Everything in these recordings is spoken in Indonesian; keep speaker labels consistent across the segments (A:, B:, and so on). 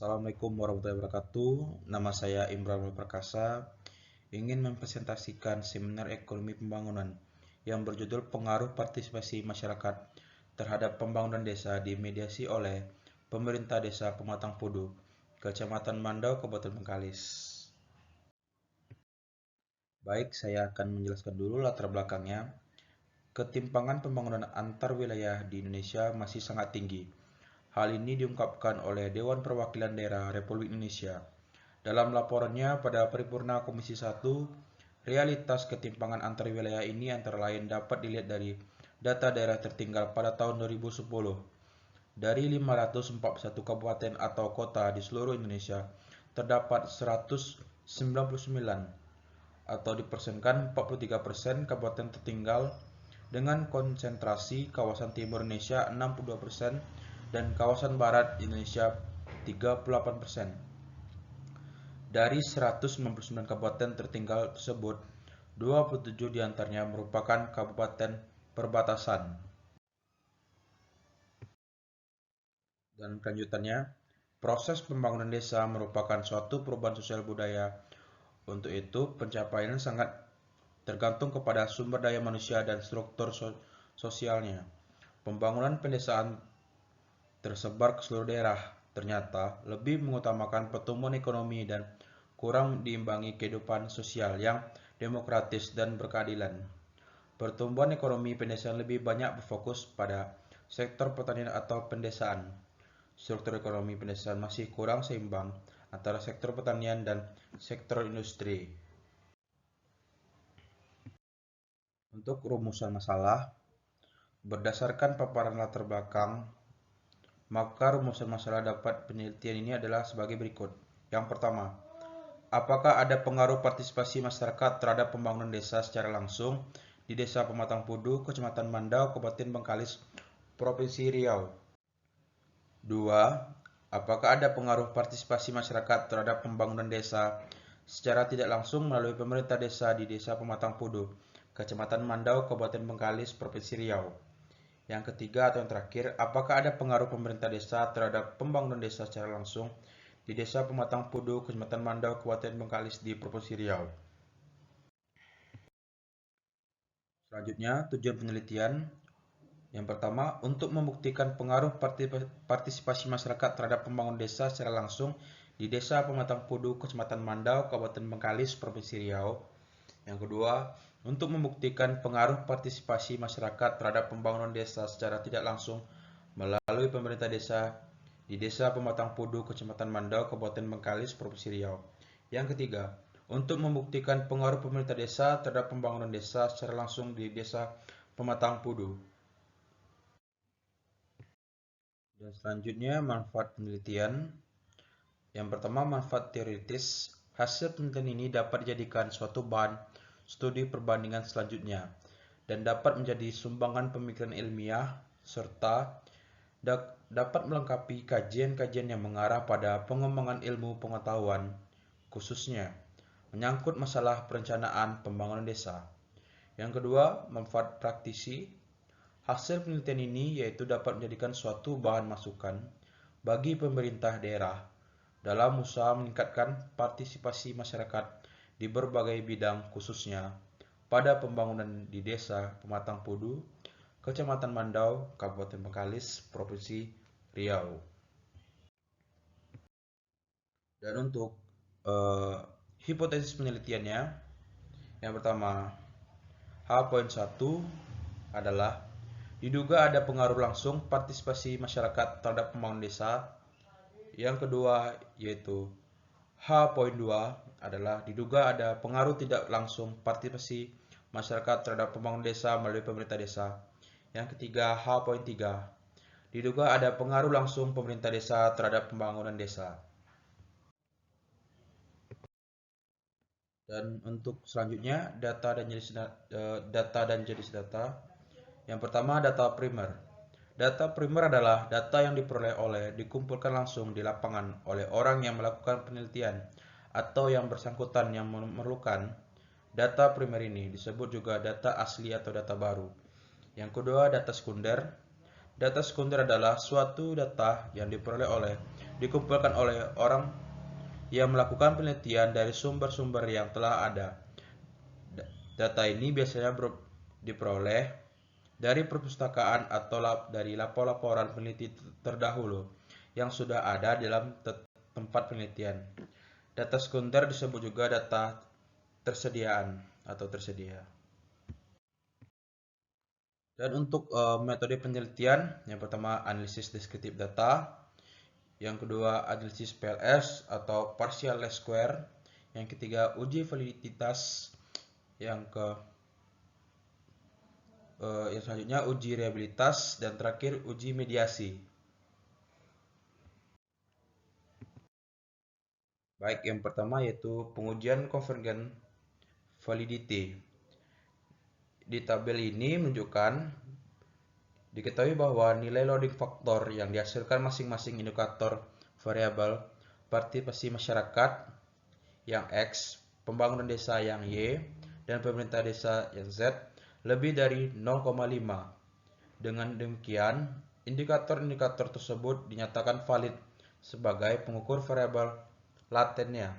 A: Assalamualaikum warahmatullahi wabarakatuh. Nama saya Imran Perkasa. Ingin mempresentasikan seminar ekonomi pembangunan yang berjudul Pengaruh Partisipasi Masyarakat terhadap Pembangunan Desa dimediasi oleh Pemerintah Desa Pematang Pudu, Kecamatan Mandau, Kabupaten Bengkalis. Baik, saya akan menjelaskan dulu latar belakangnya. Ketimpangan pembangunan antar wilayah di Indonesia masih sangat tinggi. Hal ini diungkapkan oleh Dewan Perwakilan Daerah Republik Indonesia dalam laporannya pada Paripurna Komisi 1. Realitas ketimpangan antar wilayah ini antara lain dapat dilihat dari data daerah tertinggal pada tahun 2010. Dari 541 kabupaten atau kota di seluruh Indonesia, terdapat 199 atau dipersenkan 43% kabupaten tertinggal dengan konsentrasi kawasan timur Indonesia 62% dan kawasan barat Indonesia 38%. Dari 199 kabupaten tertinggal tersebut, 27 diantaranya merupakan kabupaten perbatasan. Dan kelanjutannya, proses pembangunan desa merupakan suatu perubahan sosial budaya. Untuk itu, pencapaiannya sangat tergantung kepada sumber daya manusia dan struktur sosialnya. Pembangunan pedesaan tersebar ke seluruh daerah ternyata lebih mengutamakan pertumbuhan ekonomi dan kurang diimbangi kehidupan sosial yang demokratis dan berkeadilan. Pertumbuhan ekonomi pedesaan lebih banyak berfokus pada sektor pertanian atau pedesaan. Struktur ekonomi pedesaan masih kurang seimbang antara sektor pertanian dan sektor industri. Untuk rumusan masalah, berdasarkan paparan latar belakang, maka rumusan masalah dapat penelitian ini adalah sebagai berikut. Yang pertama, apakah ada pengaruh partisipasi masyarakat terhadap pembangunan desa secara langsung di Desa Pematang Pudu, Kecamatan Mandau, Kabupaten Bengkalis, Provinsi Riau? 2. Apakah ada pengaruh partisipasi masyarakat terhadap pembangunan desa secara tidak langsung melalui pemerintah desa di Desa Pematang Pudu, Kecamatan Mandau, Kabupaten Bengkalis, Provinsi Riau? Yang ketiga atau yang terakhir, apakah ada pengaruh pemerintah desa terhadap pembangunan desa secara langsung di Desa Pematang Pudu, Kecamatan Mandau, Kabupaten Bengkalis di Provinsi Riau? Selanjutnya, tujuan penelitian. Yang pertama, untuk membuktikan pengaruh partisipasi masyarakat terhadap pembangunan desa secara langsung di Desa Pematang Pudu, Kecamatan Mandau, Kabupaten Bengkalis, Provinsi Riau. Yang kedua, untuk membuktikan pengaruh partisipasi masyarakat terhadap pembangunan desa secara tidak langsung melalui pemerintah desa di Desa Pematang Pudu, Kecamatan Mandau, Kabupaten Bengkalis, Provinsi Riau. Yang ketiga, untuk membuktikan pengaruh pemerintah desa terhadap pembangunan desa secara langsung di Desa Pematang Pudu. Dan selanjutnya, manfaat penelitian. Yang pertama, manfaat teoritis. Hasil penelitian ini dapat dijadikan suatu bahan studi perbandingan selanjutnya dan dapat menjadi sumbangan pemikiran ilmiah serta dapat melengkapi kajian-kajian yang mengarah pada pengembangan ilmu pengetahuan, khususnya menyangkut masalah perencanaan pembangunan desa. Yang kedua, manfaat praktisi. Hasil penelitian ini yaitu dapat menjadikan suatu bahan masukan bagi pemerintah daerah dalam usaha meningkatkan partisipasi masyarakat di berbagai bidang, khususnya pada pembangunan di Desa Pematang Pudu, Kecamatan Mandau, Kabupaten Bengkalis, Provinsi Riau. Dan untuk hipotesis penelitiannya, yang pertama, H.1 adalah diduga ada pengaruh langsung partisipasi masyarakat terhadap pembangunan desa. Yang kedua yaitu H.2 adalah diduga ada pengaruh tidak langsung partisipasi masyarakat terhadap pembangunan desa melalui pemerintah desa. Yang ketiga H.3 diduga ada pengaruh langsung pemerintah desa terhadap pembangunan desa. Dan untuk selanjutnya data dan jenis data. Yang pertama, data primer. Data primer adalah data yang dikumpulkan langsung di lapangan oleh orang yang melakukan penelitian atau yang bersangkutan yang memerlukan. Data primer ini disebut juga data asli atau data baru. Yang kedua, data sekunder. Data sekunder adalah suatu data yang diperoleh oleh dikumpulkan oleh orang yang melakukan penelitian dari sumber-sumber yang telah ada. Data ini biasanya diperoleh dari perpustakaan atau dari laporan peneliti terdahulu yang sudah ada dalam tempat penelitian. Data sekunder disebut juga data tersediaan atau tersedia. Dan untuk metode penelitian, yang pertama analisis deskriptif data, yang kedua analisis PLS atau partial least square, yang ketiga uji validitas, yang selanjutnya uji reliabilitas, dan terakhir uji mediasi. Baik, yang pertama yaitu pengujian convergent validity. Di tabel ini menunjukkan diketahui bahwa nilai loading factor yang dihasilkan masing-masing indikator variabel partisipasi masyarakat yang X, pembangunan desa yang Y, dan pemerintah desa yang Z lebih dari 0,5. Dengan demikian, indikator-indikator tersebut dinyatakan valid sebagai pengukur variabel latennya.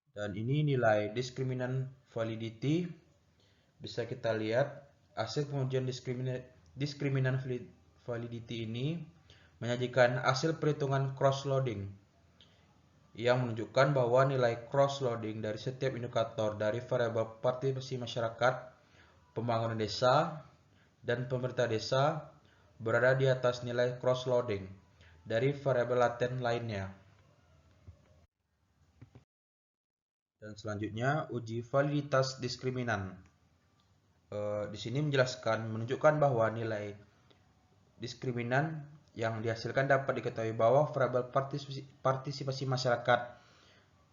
A: Dan ini nilai diskriminan validity. Bisa kita lihat hasil pengujian diskriminan validity ini menyajikan hasil perhitungan cross-loading yang menunjukkan bahwa nilai cross-loading dari setiap indikator dari variabel partisipasi masyarakat, pembangunan desa, dan pemerintah desa berada di atas nilai cross-loading dari variabel laten lainnya. Dan selanjutnya uji validitas diskriminan. Di sini menunjukkan bahwa nilai diskriminan yang dihasilkan dapat diketahui bahwa variabel partisipasi masyarakat,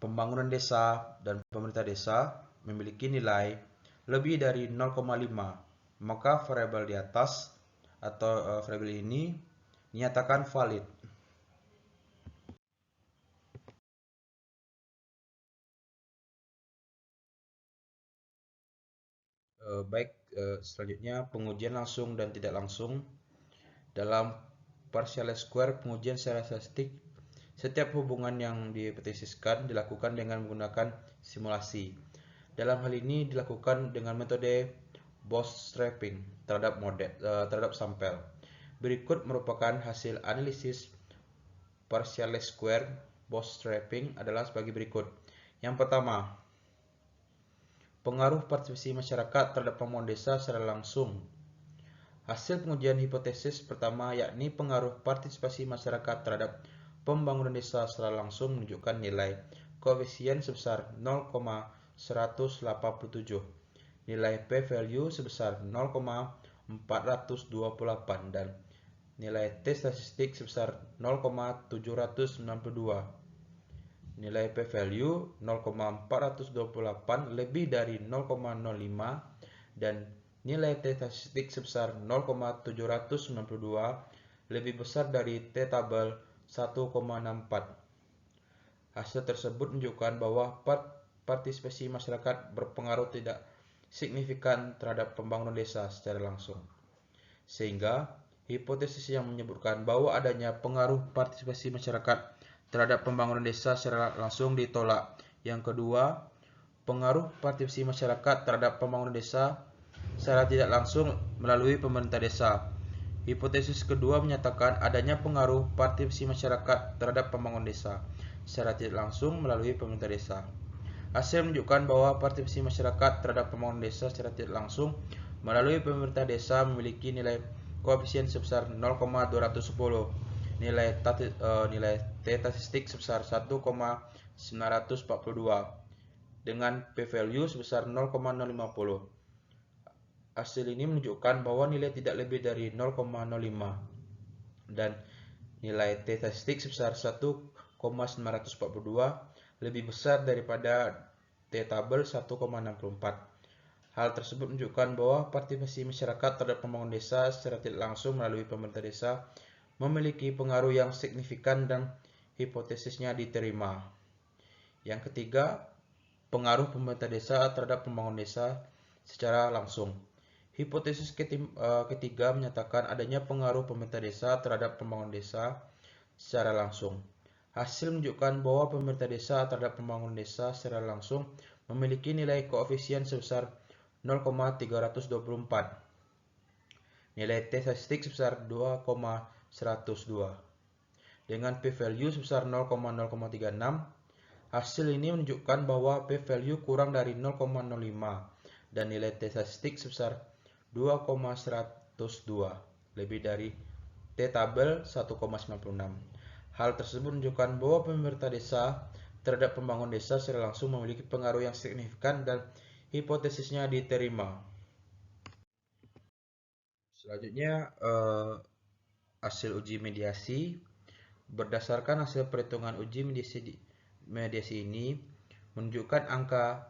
A: pembangunan desa, dan pemerintah desa memiliki nilai lebih dari 0,5. Maka variabel di atas atau variabel ini dinyatakan valid. Baik, selanjutnya pengujian langsung dan tidak langsung. Dalam partial least square, pengujian secara statistik, setiap hubungan yang dihipotesiskan dilakukan dengan menggunakan simulasi. Dalam hal ini dilakukan dengan metode bootstrapping terhadap sampel. Berikut merupakan hasil analisis partial least square bootstrapping adalah sebagai berikut. Yang pertama, pengaruh partisipasi masyarakat terhadap pembangunan desa secara langsung. Hasil pengujian hipotesis pertama yakni pengaruh partisipasi masyarakat terhadap pembangunan desa secara langsung menunjukkan nilai koefisien sebesar 0,187, nilai p-value sebesar 0,428 dan nilai t statistik sebesar 0,792. Nilai p-value 0,428 lebih dari 0,05 dan nilai t statistik sebesar 0,792 lebih besar dari t tabel 1,64. Hasil tersebut menunjukkan bahwa partisipasi masyarakat berpengaruh tidak signifikan terhadap pembangunan desa secara langsung. Sehingga hipotesis yang menyebutkan bahwa adanya pengaruh partisipasi masyarakat terhadap pembangunan desa secara langsung ditolak. Yang kedua, pengaruh partisipasi masyarakat terhadap pembangunan desa secara tidak langsung melalui pemerintah desa. Hipotesis kedua menyatakan adanya pengaruh partisipasi masyarakat terhadap pembangunan desa secara tidak langsung melalui pemerintah desa. Hasil menunjukkan bahwa partisipasi masyarakat terhadap pembangunan desa secara tidak langsung melalui pemerintah desa memiliki nilai koefisien sebesar 0,210, nilai t statistik sebesar 1,942 dengan p-value sebesar 0,050. Hasil ini menunjukkan bahwa nilai tidak lebih dari 0,05 dan nilai t statistik sebesar 1,942 lebih besar daripada t tabel 1,64. Hal tersebut menunjukkan bahwa partisipasi masyarakat terhadap pembangunan desa secara tidak langsung melalui pemerintah desa memiliki pengaruh yang signifikan dan hipotesisnya diterima. Yang ketiga, pengaruh pemerintah desa terhadap pembangunan desa secara langsung. Hipotesis ketiga menyatakan adanya pengaruh pemerintah desa terhadap pembangunan desa secara langsung. Hasil menunjukkan bahwa pemerintah desa terhadap pembangunan desa secara langsung memiliki nilai koefisien sebesar 0,324. Nilai T statistik sebesar 2,102. Dengan p-value sebesar 0,036, hasil ini menunjukkan bahwa p-value kurang dari 0,05 dan nilai T statistik sebesar 2,102, lebih dari T tabel 1,96. Hal tersebut menunjukkan bahwa pemerintah desa terhadap pembangunan desa secara langsung memiliki pengaruh yang signifikan dan hipotesisnya diterima. Selanjutnya, hasil uji mediasi. Berdasarkan hasil perhitungan uji mediasi ini menunjukkan angka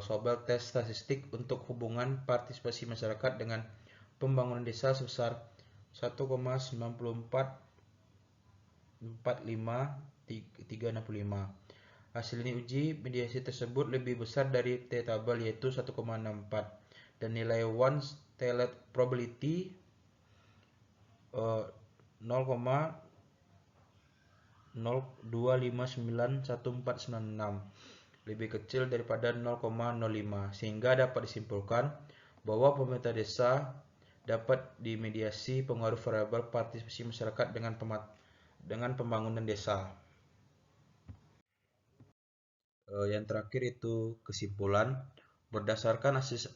A: Sobel tes statistik untuk hubungan partisipasi masyarakat dengan pembangunan desa sebesar 1,9445365. Hasil ini uji mediasi tersebut lebih besar dari T tabel yaitu 1,64 dan nilai one tailored probability 0,0259146 lebih kecil daripada 0,05 sehingga dapat disimpulkan bahwa pemerintah desa dapat dimediasi pengaruh variabel partisipasi masyarakat dengan pembangunan desa. Yang terakhir itu kesimpulan. Berdasarkan hasil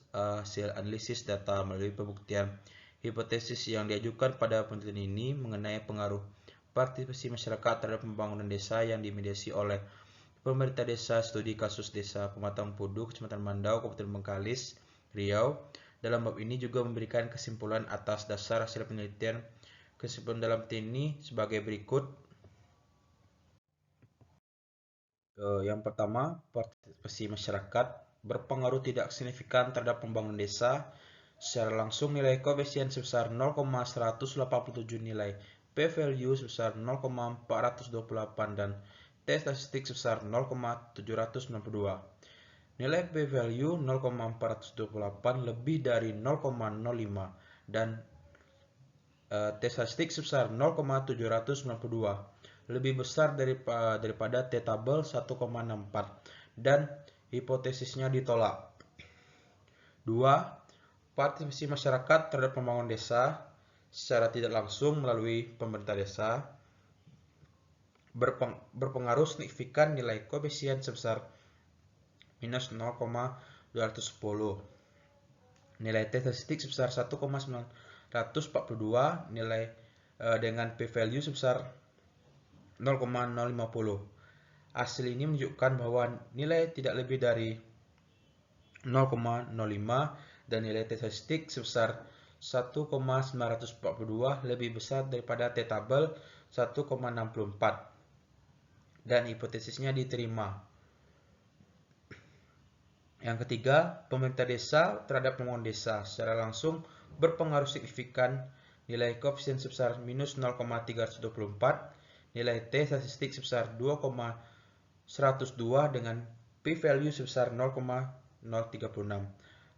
A: analisis data melalui pembuktian hipotesis yang diajukan pada penelitian ini mengenai pengaruh partisipasi masyarakat terhadap pembangunan desa yang dimediasi oleh pemerintah desa, studi kasus desa Pematang Pudu, Kecamatan Mandau, Kabupaten Bengkalis, Riau. Dalam bab ini juga memberikan kesimpulan atas dasar hasil penelitian. Kesimpulan dalam ini sebagai berikut. Yang pertama, partisipasi masyarakat berpengaruh tidak signifikan terhadap pembangunan desa. Secara langsung nilai koefisien sebesar 0,187, nilai p-value sebesar 0,428 dan T statistik sebesar 0,792. Nilai p-value 0,428 lebih dari 0,05 dan T statistik sebesar 0,792 lebih besar daripada T tabel 1,64 dan hipotesisnya ditolak. 2. Partisipasi masyarakat terhadap pembangunan desa secara tidak langsung melalui pemerintah desa berpengaruh signifikan nilai koefisien sebesar minus 0,210. Nilai T statistik sebesar 1,942 nilai dengan p-value sebesar 0,050. Hasil ini menunjukkan bahwa nilai tidak lebih dari 0,05 dan nilai T statistik sebesar 1,942 lebih besar daripada T tabel 1,64 dan hipotesisnya diterima. Yang ketiga, pemerintah desa terhadap pembangunan desa secara langsung berpengaruh signifikan. Nilai koefisien sebesar minus 0,324, nilai T statistik sebesar 2,102 dengan p-value sebesar 0,036.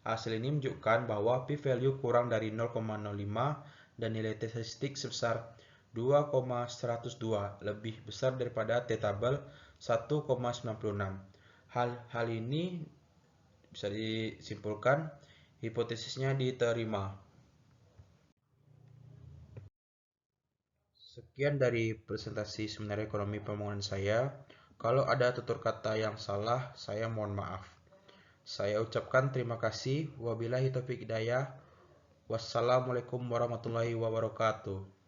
A: Hasil ini menunjukkan bahwa p-value kurang dari 0,05 dan nilai T statistik sebesar 2,102 lebih besar daripada T tabel 1,96. Hal ini bisa disimpulkan hipotesisnya diterima. Sekian dari presentasi seminar ekonomi pembangunan saya. Kalau ada tutur kata yang salah, saya mohon maaf. Saya ucapkan terima kasih. Wabillahi taufiq hidayah. Wassalamualaikum warahmatullahi wabarakatuh.